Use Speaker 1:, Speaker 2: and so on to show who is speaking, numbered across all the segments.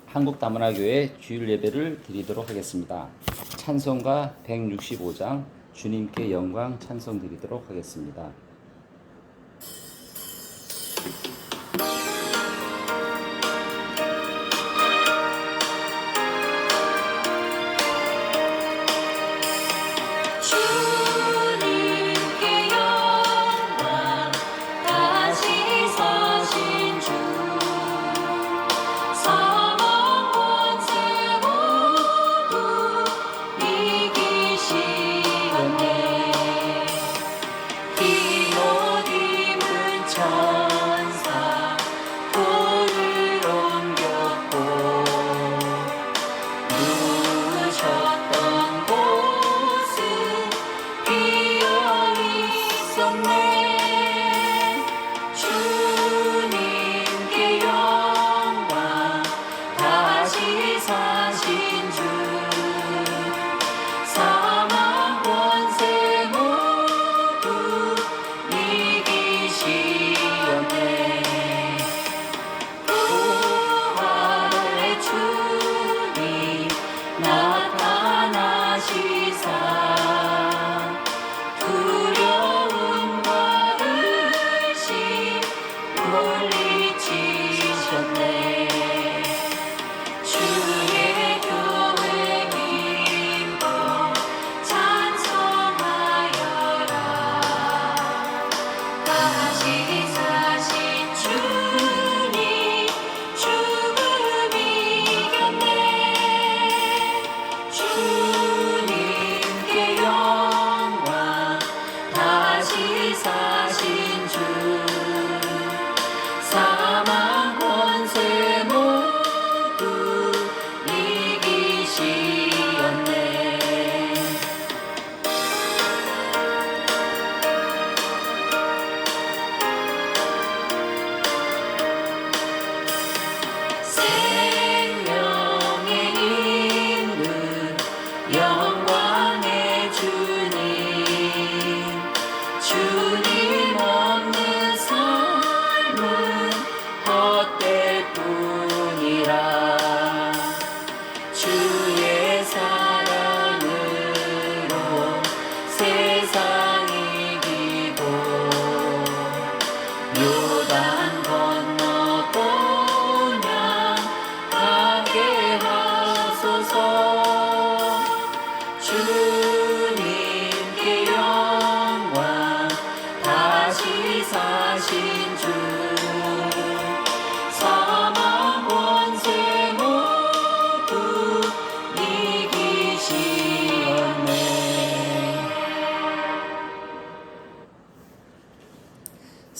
Speaker 1: 한국다문화교회 주일 예배를 드리도록 하겠습니다. 찬송가 165장 주님께 영광 찬송 드리도록 하겠습니다.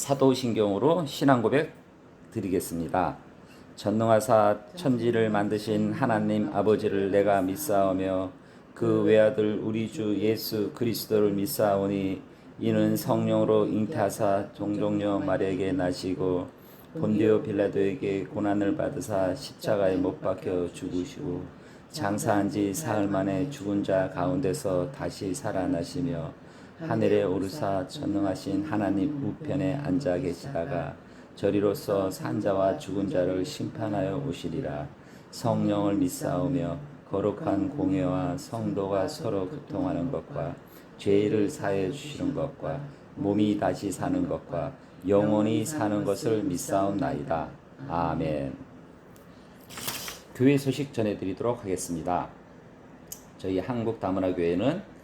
Speaker 1: 사도신경으로 신앙고백 드리겠습니다. 전능하사 천지를 만드신 하나님 아버지를 내가 믿사오며 그 외아들 우리 주 예수 그리스도를 믿사오니 이는 성령으로 잉태하사 동정녀 마리아에게 나시고 본디오 빌라도에게 고난을 받으사 십자가에 못 박혀 죽으시고 장사한 지 사흘 만에 죽은 자 가운데서 다시 살아나시며 하늘에 오르사 전능하신 하나님 우편에 앉아 계시다가 저리로서 산자와 죽은 자를 심판하여 오시리라. 성령을 믿사오며 거룩한 공예와 성도가 서로 교통하는 것과 죄를 사해 주시는 것과 몸이 다시 사는 것과 영원히 사는 것을 믿사옵나이다. 아멘. 교회 소식 전해드리도록 하겠습니다. 저희 한국다문화교회는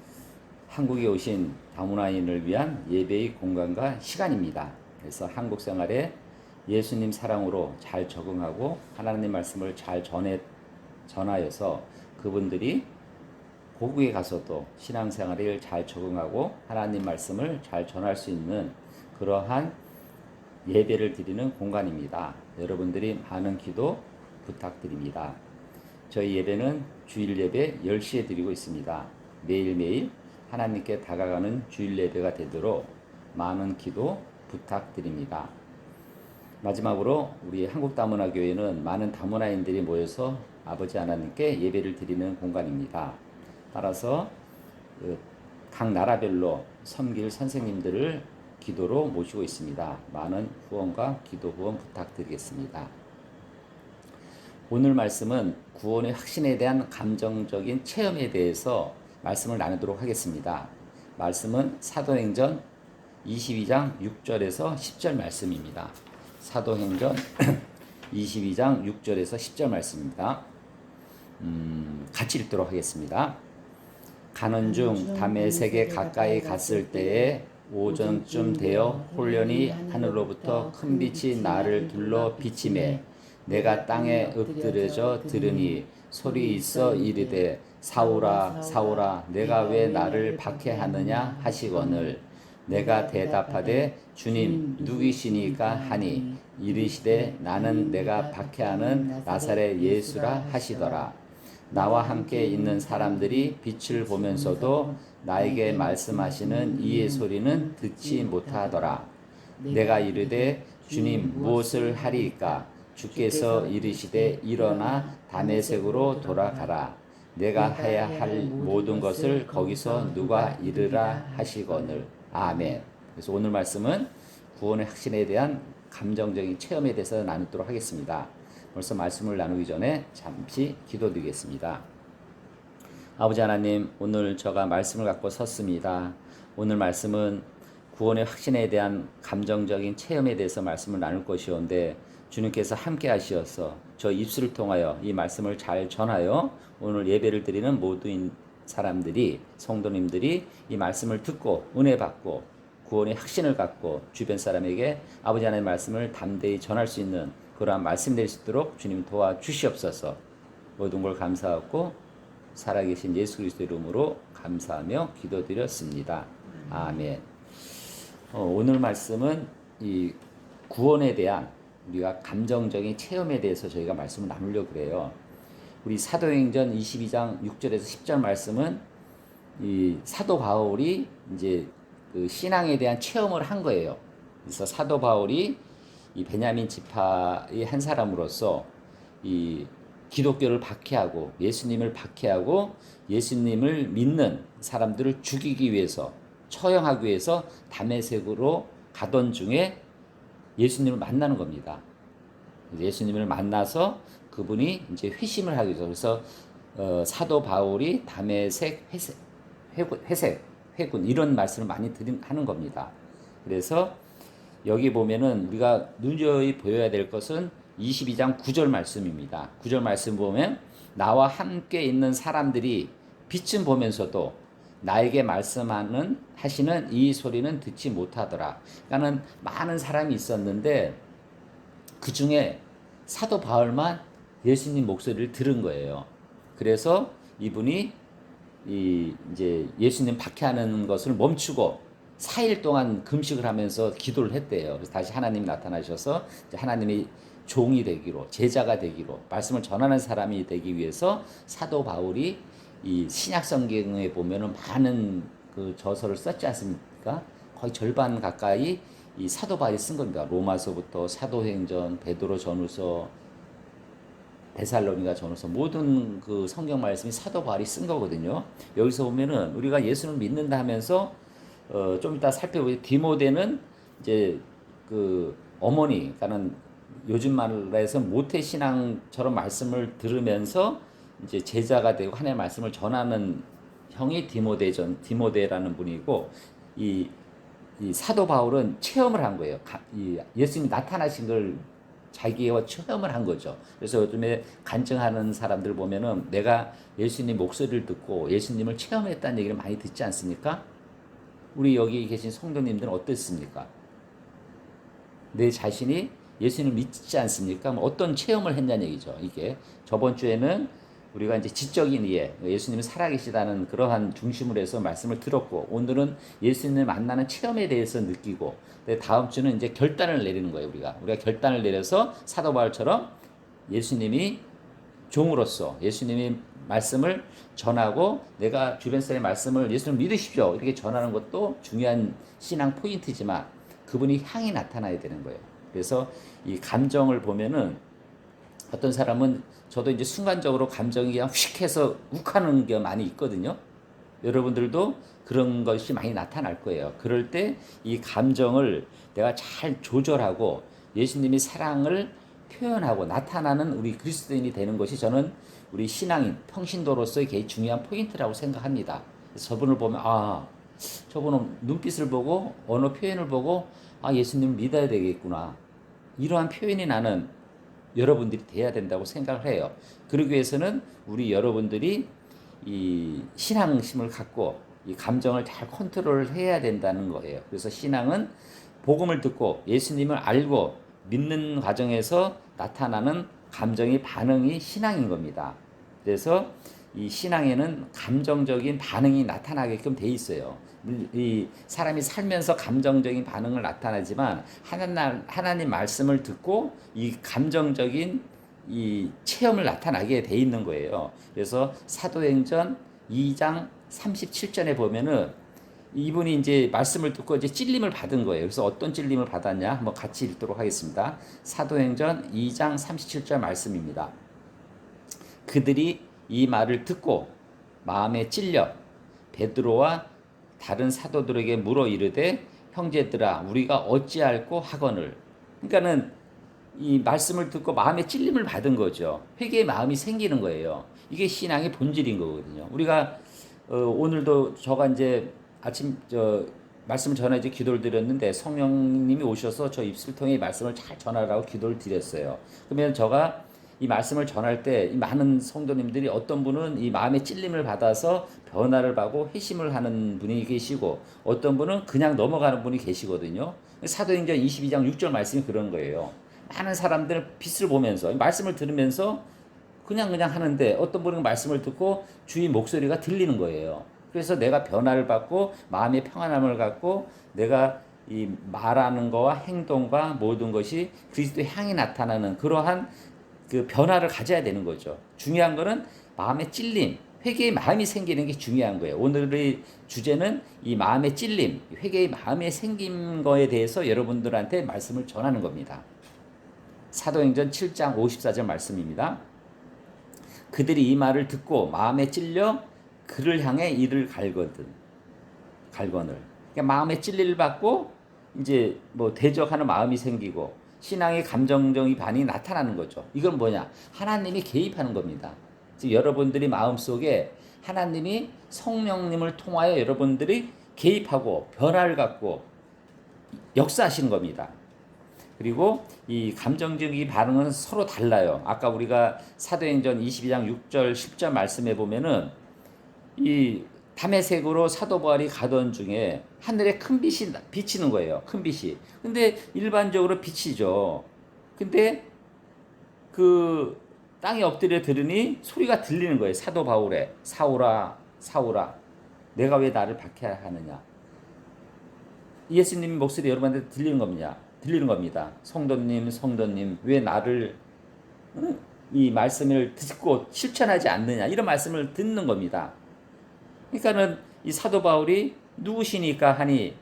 Speaker 1: 한국에 오신 다문화인을 위한 예배의 공간과 시간입니다. 그래서 한국 생활에 예수님 사랑으로 잘 적응하고 하나님 말씀을 잘 전하여서 그분들이 고국에 가서도 신앙생활을 잘 적응하고 하나님 말씀을 잘 전할 수 있는 그러한 예배를 드리는 공간입니다. 여러분들이 많은 기도 부탁드립니다. 저희 예배는 주일 예배 10시에 드리고 있습니다. 매일매일 하나님께 다가가는 주일 예배가 되도록 많은 기도 부탁드립니다. 마지막으로 우리 한국다문화교회는 많은 다문화인들이 모여서 아버지 하나님께 예배를 드리는 공간입니다. 따라서 각 나라별로 섬길 선생님들을 기도로 모시고 있습니다. 많은 후원과 기도 후원 부탁드리겠습니다. 오늘 말씀은 구원의 확신에 대한 감정적인 체험에 대해서 말씀을 나누도록 하겠습니다. 말씀은 사도행전 22장 6절에서 10절 말씀입니다. 사도행전 22장 6절에서 10절 말씀입니다. 같이 읽도록 하겠습니다. 가는 중 다메섹에 가까이 갔을 때에 오전쯤 되어 홀련히 하늘로부터 큰 빛이 나를 둘러 비치매 내가 땅에 엎드려져 들으니 소리 있어 이르되 사울아 사울아 내가 왜 나를 박해하느냐 하시거늘 내가 대답하되 주님 누구시니까 하니 이르시되 나는 내가 박해하는 나사렛 예수라 하시더라. 나와 함께 있는 사람들이 빛을 보면서도 나에게 말씀하시는 이의 소리는 듣지 못하더라. 내가 이르되 주님 무엇을 하리이까? 주께서 이르시되 일어나 다메섹으로 돌아가라. 내가 해야 할 모든 것을 거기서 누가 이르라 하시거늘. 아멘. 그래서 오늘 말씀은 구원의 확신에 대한 감정적인 체험에 대해서 나누도록 하겠습니다. 벌써 말씀을 나누기 전에 잠시 기도드리겠습니다. 아버지 하나님, 오늘 제가 말씀을 갖고 섰습니다. 오늘 말씀은 구원의 확신에 대한 감정적인 체험에 대해서 말씀을 나눌 것이온데 주님께서 함께 하시어서 저 입술을 통하여 이 말씀을 잘 전하여 오늘 예배를 드리는 모든 사람들이, 성도님들이 이 말씀을 듣고 은혜 받고 구원의 확신을 갖고 주변 사람에게 아버지 하나님의 말씀을 담대히 전할 수 있는 그러한 말씀 될 수 있도록 주님 도와주시옵소서. 모든 걸 감사하고 살아계신 예수 그리스도의 이름으로 감사하며 기도드렸습니다. 아멘. 오늘 말씀은 이 구원에 대한 우리가 감정적인 체험에 대해서 저희가 말씀을 나누려고 그래요. 우리 사도행전 22장 6절에서 10절 말씀은 이 사도 바울이 이제 그 신앙에 대한 체험을 한 거예요. 그래서 사도 바울이 이 베냐민 지파의 한 사람으로서 이 기독교를 박해하고 예수님을 박해하고 예수님을 믿는 사람들을 죽이기 위해서 처형하기 위해서 다메섹으로 가던 중에 예수님을 만나는 겁니다. 예수님을 만나서 그분이 이제 회심을 하기 위해서 그래서 사도 바울이 다메섹 회군 이런 말씀을 많이 하는 겁니다. 그래서 여기 보면은 우리가 눈여겨이 보여야 될 것은 22장 9절 말씀입니다. 9절 말씀 보면 나와 함께 있는 사람들이 빛은 보면서도 나에게 하시는 이 소리는 듣지 못하더라. 그러니까는 많은 사람이 있었는데 그 중에 사도 바울만 예수님 목소리를 들은 거예요. 그래서 이분이 이제 예수님 박해하는 것을 멈추고 4일 동안 금식을 하면서 기도를 했대요. 그래서 다시 하나님이 나타나셔서 하나님이 종이 되기로, 제자가 되기로, 말씀을 전하는 사람이 되기 위해서 사도 바울이 이 신약 성경에 보면은 많은 그 저서를 썼지 않습니까? 거의 절반 가까이 이 사도 바울이 쓴 겁니다. 로마서부터 사도행전, 베드로 전후서, 데살로니가 전후서 모든 그 성경 말씀이 사도 바울이 쓴 거거든요. 여기서 보면은 우리가 예수를 믿는다 하면서 좀 이따 살펴보지 디모데는 이제 그 어머니, 그러니까는 요즘 말로 해서 모태 신앙처럼 말씀을 들으면서 이제 제자가 되고 하나님의 말씀을 전하는 형이 디모데라는 분이고 이 사도 바울은 체험을 한 거예요. 이 예수님이 나타나신 걸 자기와 체험을 한 거죠. 그래서 요즘에 간증하는 사람들 보면은 내가 예수님 목소리를 듣고 예수님을 체험했다는 얘기를 많이 듣지 않습니까? 우리 여기 계신 성도님들은 어떻습니까? 내 자신이 예수님을 믿지 않습니까? 어떤 체험을 했냐는 얘기죠. 이게 저번 주에는 우리가 이제 지적인 이해, 예수님이 살아계시다는 그러한 중심으로 해서 말씀을 들었고, 오늘은 예수님을 만나는 체험에 대해서 느끼고, 다음 주는 이제 결단을 내리는 거예요. 우리가 결단을 내려서 사도 바울처럼 예수님이 종으로서 예수님이 말씀을 전하고 내가 주변 사람의 말씀을 예수님 믿으십시오 이렇게 전하는 것도 중요한 신앙 포인트지만 그분이 향이 나타나야 되는 거예요. 그래서 이 감정을 보면은 어떤 사람은 저도 이제 순간적으로 감정이 그냥 휙 해서 욱하는 게 많이 있거든요. 여러분들도 그런 것이 많이 나타날 거예요. 그럴 때 이 감정을 내가 잘 조절하고 예수님이 사랑을 표현하고 나타나는 우리 그리스도인이 되는 것이 저는 우리 신앙인, 평신도로서의 제일 중요한 포인트라고 생각합니다. 저분을 보면 저분은 눈빛을 보고 언어 표현을 보고 예수님을 믿어야 되겠구나. 이러한 표현이 나는 여러분들이 돼야 된다고 생각을 해요. 그러기 위해서는 우리 여러분들이 이 신앙심을 갖고 이 감정을 잘 컨트롤을 해야 된다는 거예요. 그래서 신앙은 복음을 듣고 예수님을 알고 믿는 과정에서 나타나는 감정의 반응이 신앙인 겁니다. 그래서 이 신앙에는 감정적인 반응이 나타나게끔 돼 있어요. 이 사람이 살면서 감정적인 반응을 나타나지만 하나님 말씀을 듣고 이 감정적인 이 체험을 나타나게 돼 있는 거예요. 그래서 사도행전 2장 37절에 보면은 이분이 이제 말씀을 듣고 이제 찔림을 받은 거예요. 그래서 어떤 찔림을 받았냐? 한번 같이 읽도록 하겠습니다. 사도행전 2장 37절 말씀입니다. 그들이 이 말을 듣고 마음에 찔려 베드로와 다른 사도들에게 물어 이르되 형제들아 우리가 어찌할꼬 하거늘. 그러니까는 이 말씀을 듣고 마음에 찔림을 받은 거죠. 회개의 마음이 생기는 거예요. 이게 신앙의 본질인 거거든요. 우리가 오늘도 저가 이제 아침 말씀을 전해 이제 기도를 드렸는데 성령님이 오셔서 저 입술 통해 말씀을 잘 전하라고 기도를 드렸어요. 그러면 저가 이 말씀을 전할 때 이 많은 성도님들이 어떤 분은 이 마음의 찔림을 받아서 변화를 받고 회심을 하는 분이 계시고 어떤 분은 그냥 넘어가는 분이 계시거든요. 사도행전 22장 6절 말씀이 그런 거예요. 많은 사람들 빛을 보면서 말씀을 들으면서 그냥 하는데 어떤 분은 말씀을 듣고 주의 목소리가 들리는 거예요. 그래서 내가 변화를 받고 마음의 평안함을 갖고 내가 이 말하는 거와 행동과 모든 것이 그리스도의 향이 나타나는 그러한 그 변화를 가져야 되는 거죠. 중요한 거는 마음의 찔림, 회개의 마음이 생기는 게 중요한 거예요. 오늘의 주제는 이 마음의 찔림, 회개의 마음에 생긴 거에 대해서 여러분들한테 말씀을 전하는 겁니다. 사도행전 7장 54절 말씀입니다. 그들이 이 말을 듣고 마음에 찔려 그를 향해 이를 갈거늘. 그러니까 마음에 찔림을 받고 이제 뭐 대적하는 마음이 생기고 신앙의 감정적인 반응이 나타나는 거죠. 이건 뭐냐? 하나님이 개입하는 겁니다. 즉 여러분들이 마음속에 하나님이 성령님을 통하여 여러분들이 개입하고 변화를 갖고 역사하시는 겁니다. 그리고 이 감정적인 반응은 서로 달라요. 아까 우리가 사도행전 22장 6절 10절 말씀해 보면은 이 담에색으로 사도 바울이 가던 중에 하늘에 큰 빛이 비치는 거예요. 큰 빛이. 근데 일반적으로 빛이죠. 근데 그 땅에 엎드려 들으니 소리가 들리는 거예요. 사도 바울의 사울아 사울아 내가 왜 나를 박해하느냐. 예수님 목소리 여러분한테 들리는 겁니다. 성도님 왜 나를 이 말씀을 듣고 실천하지 않느냐. 이런 말씀을 듣는 겁니다. 그러니까는 이 사도 바울이 누구시니까 하니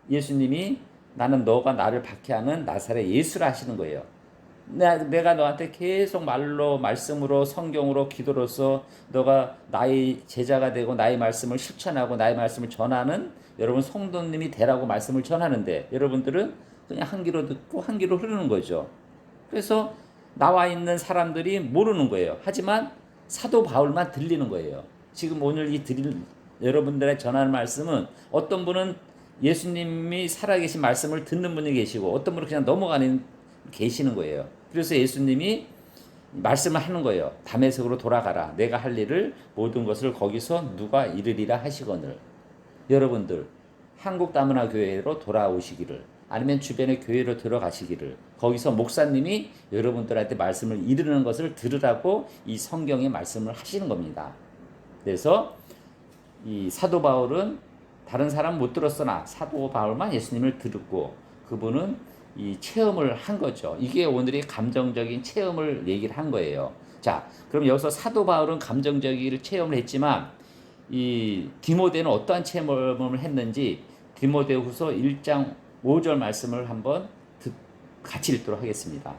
Speaker 1: 예수님이 나는 너가 나를 박해하는 나사렛 예수라 하시는 거예요. 내가 너한테 계속 말로 말씀으로 성경으로 기도로서 너가 나의 제자가 되고 나의 말씀을 실천하고 나의 말씀을 전하는 여러분 성도님이 되라고 말씀을 전하는데 여러분들은 그냥 한 귀로 듣고 한 귀로 흐르는 거죠. 그래서 나와 있는 사람들이 모르는 거예요. 하지만 사도 바울만 들리는 거예요. 지금 오늘 이 여러분들의 전하는 말씀은 어떤 분은 예수님이 살아계신 말씀을 듣는 분이 계시고 어떤 분은 그냥 넘어가는 계시는 거예요. 그래서 예수님이 말씀을 하는 거예요. 다메섹으로 돌아가라. 내가 할 일을 모든 것을 거기서 누가 이르리라 하시거늘. 여러분들 한국 다문화 교회로 돌아오시기를 아니면 주변의 교회로 들어가시기를 거기서 목사님이 여러분들한테 말씀을 이르는 것을 들으라고 이 성경의 말씀을 하시는 겁니다. 그래서 이 사도 바울은 다른 사람 못 들었으나 사도 바울만 예수님을 들었고 그분은 이 체험을 한 거죠. 이게 오늘의 감정적인 체험을 얘기를 한 거예요. 자, 그럼 여기서 사도 바울은 감정적인 체험을 했지만 이 디모데는 어떠한 체험을 했는지 디모데후서 1장 5절 말씀을 한번 같이 읽도록 하겠습니다.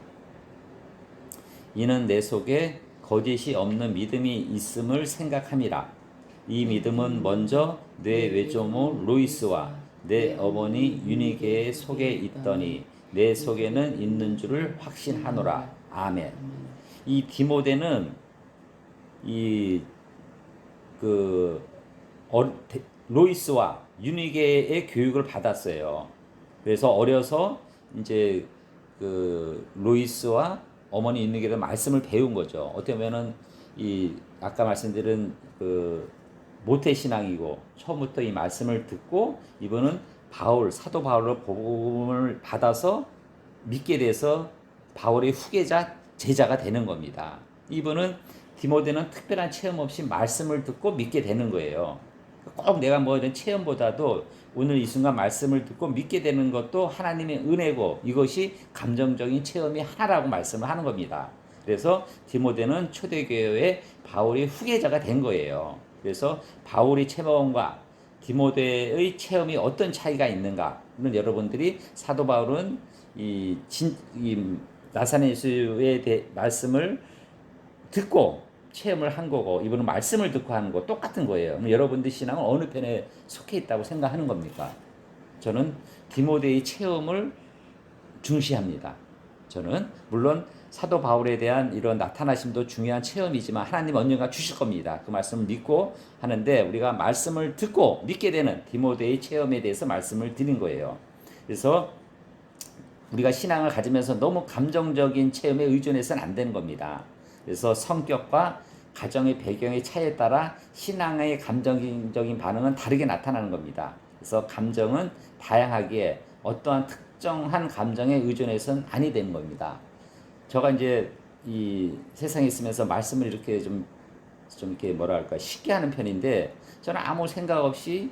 Speaker 1: 이는 내 속에 거짓이 없는 믿음이 있음을 생각함이라. 이 믿음은 먼저 내 외조모 로이스와 내 어머니 유니게의 속에 있더니 내 속에는 있는 줄을 확신하노라. 아멘. 이 디모데는 이 그 로이스와 유니게의 교육을 받았어요. 그래서 어려서 이제 그 로이스와 어머니 유니게의 말씀을 배운 거죠. 어떻게 보면은 이 아까 말씀드린 그 모태 신앙이고 처음부터 이 말씀을 듣고 이분은 사도 바울로 복음을 받아서 믿게 돼서 바울의 후계자 제자가 되는 겁니다. 이분은 디모데는 특별한 체험 없이 말씀을 듣고 믿게 되는 거예요. 꼭 내가 뭐 이런 체험보다도 오늘 이 순간 말씀을 듣고 믿게 되는 것도 하나님의 은혜고 이것이 감정적인 체험이 하나라고 말씀을 하는 겁니다. 그래서 디모데는 초대교회의 바울의 후계자가 된 거예요. 그래서 바울의 체험과 디모데의 체험이 어떤 차이가 있는가는 여러분들이 사도 바울은 이 나사렛 예수의 말씀을 듣고 체험을 한 거고 이분은 말씀을 듣고 하는 거 똑같은 거예요. 그럼 여러분들 신앙은 어느 편에 속해 있다고 생각하는 겁니까? 저는 디모데의 체험을 중시합니다. 저는 물론 사도 바울에 대한 이런 나타나심도 중요한 체험이지만 하나님 언젠가 주실 겁니다. 그 말씀을 믿고 하는데 우리가 말씀을 듣고 믿게 되는 디모데의 체험에 대해서 말씀을 드린 거예요. 그래서 우리가 신앙을 가지면서 너무 감정적인 체험에 의존해서는 안 되는 겁니다. 그래서 성격과 가정의 배경의 차이에 따라 신앙의 감정적인 반응은 다르게 나타나는 겁니다. 그래서 감정은 다양하기에 어떠한 특정한 감정에 의존해서는 아니 되는 겁니다. 제가 이제 이 세상에 있으면서 말씀을 이렇게 좀 이렇게 뭐랄까 쉽게 하는 편인데 저는 아무 생각 없이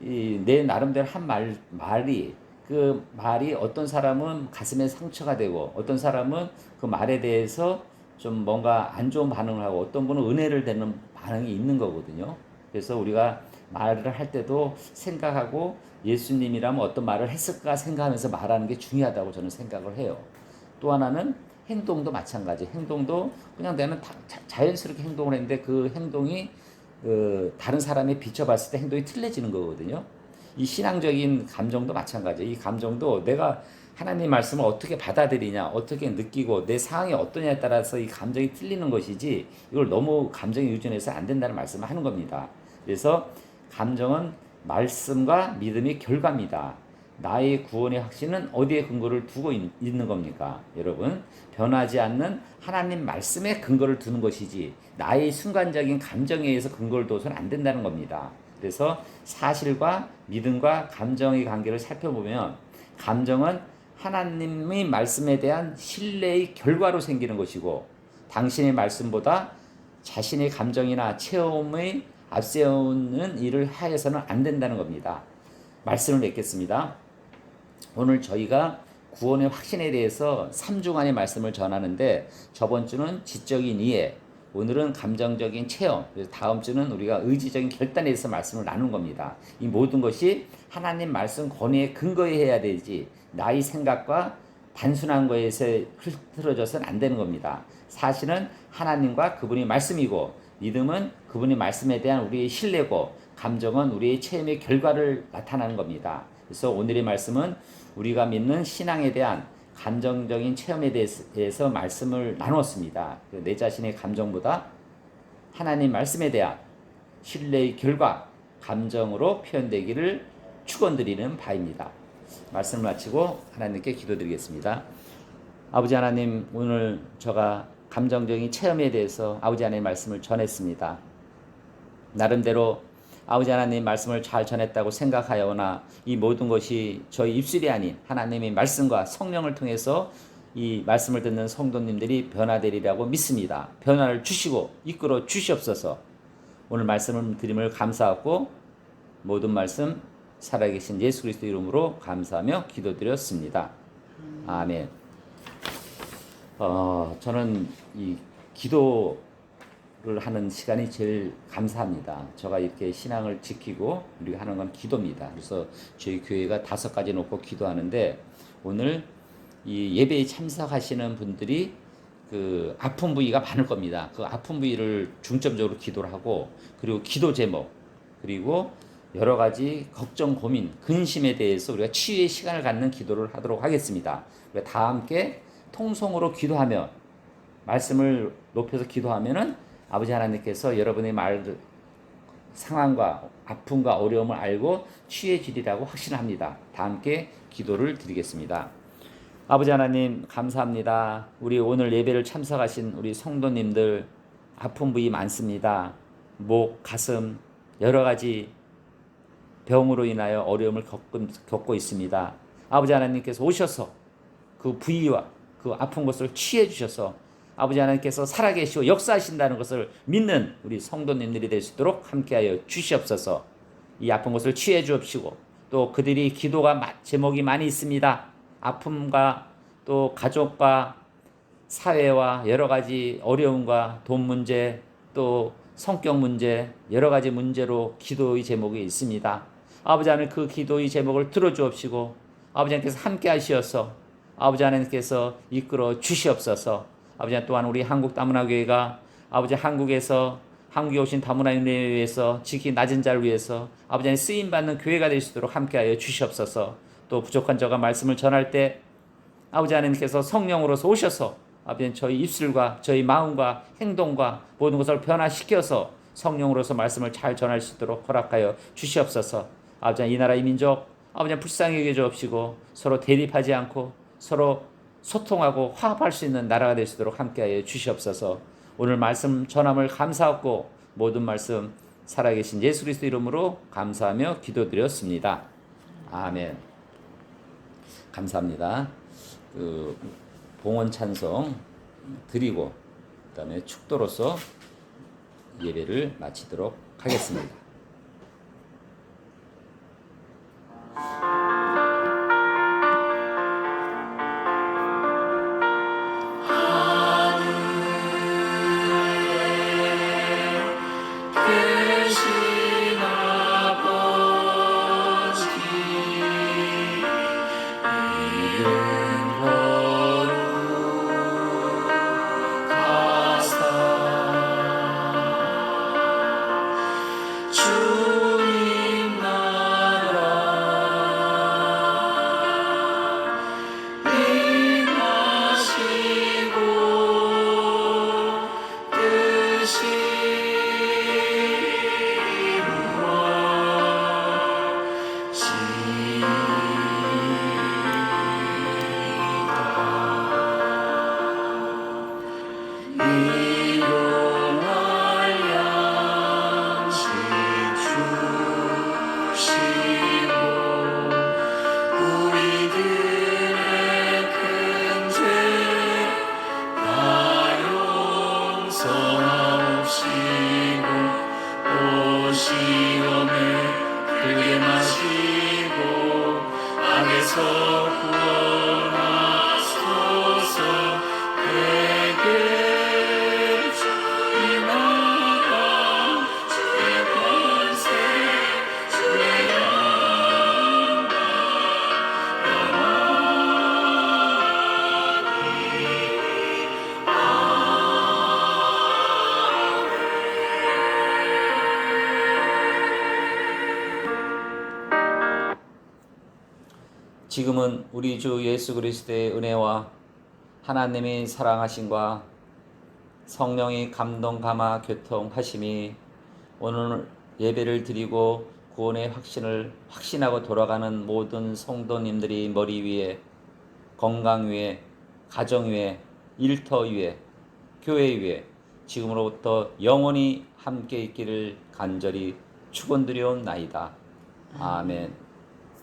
Speaker 1: 내 나름대로 한 말이 그 말이 어떤 사람은 가슴에 상처가 되고 어떤 사람은 그 말에 대해서 좀 뭔가 안 좋은 반응을 하고 어떤 분은 은혜를 되는 반응이 있는 거거든요. 그래서 우리가 말을 할 때도 생각하고 예수님이라면 어떤 말을 했을까 생각하면서 말하는 게 중요하다고 저는 생각을 해요. 또 하나는 행동도 마찬가지. 행동도 그냥 나는 자연스럽게 행동을 했는데 그 행동이 다른 사람이 비춰봤을 때 행동이 틀려지는 거거든요. 이 신앙적인 감정도 마찬가지예요. 이 감정도 내가 하나님 말씀을 어떻게 받아들이냐, 어떻게 느끼고 내 상황이 어떠냐에 따라서 이 감정이 틀리는 것이지 이걸 너무 감정에 의존해서 안 된다는 말씀을 하는 겁니다. 그래서 감정은 말씀과 믿음의 결과입니다. 나의 구원의 확신은 어디에 근거를 두고 있는 겁니까? 여러분, 변하지 않는 하나님 말씀에 근거를 두는 것이지 나의 순간적인 감정에 의해서 근거를 둬서는 안 된다는 겁니다. 그래서 사실과 믿음과 감정의 관계를 살펴보면 감정은 하나님의 말씀에 대한 신뢰의 결과로 생기는 것이고 당신의 말씀보다 자신의 감정이나 체험의 앞세우는 일을 하여서는 안 된다는 겁니다. 말씀을 맺겠습니다. 오늘 저희가 구원의 확신에 대해서 3주간의 말씀을 전하는데 저번 주는 지적인 이해, 오늘은 감정적인 체험, 그래서 다음 주는 우리가 의지적인 결단에 대해서 말씀을 나눈 겁니다. 이 모든 것이 하나님 말씀 권위에 근거해야 되지 나의 생각과 단순한 거에서 흐트러져서는 안 되는 겁니다. 사실은 하나님과 그분이 말씀이고 믿음은 그분의 말씀에 대한 우리의 신뢰고 감정은 우리의 체험의 결과를 나타나는 겁니다. 그래서 오늘의 말씀은 우리가 믿는 신앙에 대한 감정적인 체험에 대해서 말씀을 나눴습니다. 내 자신의 감정보다 하나님 말씀에 대한 신뢰의 결과, 감정으로 표현되기를 축원드리는 바입니다. 말씀을 마치고 하나님께 기도드리겠습니다. 아버지 하나님, 오늘 제가 감정적인 체험에 대해서 아버지 하나님의 말씀을 전했습니다. 나름대로 아버지 하나님 말씀을 잘 전했다고 생각하여오나 이 모든 것이 저희 입술이 아닌 하나님의 말씀과 성령을 통해서 이 말씀을 듣는 성도님들이 변화되리라고 믿습니다. 변화를 주시고 이끌어 주시옵소서. 오늘 말씀을 드림을 감사하고 모든 말씀 살아계신 예수 그리스도 이름으로 감사하며 기도드렸습니다. 아멘. 저는 이 기도를 하는 시간이 제일 감사합니다. 제가 이렇게 신앙을 지키고 우리가 하는 건 기도입니다. 그래서 저희 교회가 5가지 놓고 기도하는데 오늘 이 예배에 참석하시는 분들이 그 아픈 부위가 많을 겁니다. 그 아픈 부위를 중점적으로 기도를 하고 그리고 기도 제목 그리고 여러 가지 걱정, 고민, 근심에 대해서 우리가 치유의 시간을 갖는 기도를 하도록 하겠습니다. 우리가 다 함께 통성으로 기도하며 말씀을 높여서 기도하면은 아버지 하나님께서 여러분의 상황과 아픔과 어려움을 알고 취해주리라고 확신합니다. 다 함께 기도를 드리겠습니다. 아버지 하나님 감사합니다. 우리 오늘 예배를 참석하신 우리 성도님들 아픈 부위 많습니다. 목, 가슴 여러 가지 병으로 인하여 어려움을 겪고 있습니다. 아버지 하나님께서 오셔서 그 부위와 그 아픈 것을 취해 주셔서 아버지 하나님께서 살아계시고 역사하신다는 것을 믿는 우리 성도님들이 될 수 있도록 함께하여 주시옵소서. 이 아픈 것을 취해 주옵시고 또 그들이 기도가 제목이 많이 있습니다. 아픔과 또 가족과 사회와 여러 가지 어려움과 돈 문제 또 성격 문제 여러 가지 문제로 기도의 제목이 있습니다. 아버지 하나님 그 기도의 제목을 들어주옵시고 아버지 하나님께서 함께 하시어서 아버지 하나님께서 이끌어 주시옵소서. 아버지 하나님 또한 우리 한국 다문화교회가 아버지 한국에 오신 다문화인을 위해서 지키 낮은 자를 위해서 아버지 하나님 쓰임받는 교회가 될 수 있도록 함께하여 주시옵소서. 또 부족한 저가 말씀을 전할 때 아버지 하나님께서 성령으로서 오셔서 아버지 하나님 저희 입술과 저희 마음과 행동과 모든 것을 변화시켜서 성령으로서 말씀을 잘 전할 수 있도록 허락하여 주시옵소서. 아버지 하나님 이 나라 이 민족 아버지 하나님 불쌍히 여겨 주옵시고 서로 대립하지 않고 서로 소통하고 화합할 수 있는 나라가 될 수 있도록 함께하여 주시옵소서. 오늘 말씀 전함을 감사하고 모든 말씀 살아계신 예수 그리스도 이름으로 감사하며 기도드렸습니다. 아멘. 감사합니다. 봉헌 찬송 드리고 그다음에 축도로서 예배를 마치도록 하겠습니다. 지금은 우리 주 예수 그리스도의 은혜와 하나님의 사랑하심과 성령의 감동 감화 교통하심이 오늘 예배를 드리고 구원의 확신을 확신하고 돌아가는 모든 성도님들이 머리 위에 건강 위에 가정 위에 일터 위에 교회 위에 지금으로부터 영원히 함께 있기를 간절히 축원드려옵나이다. 아멘.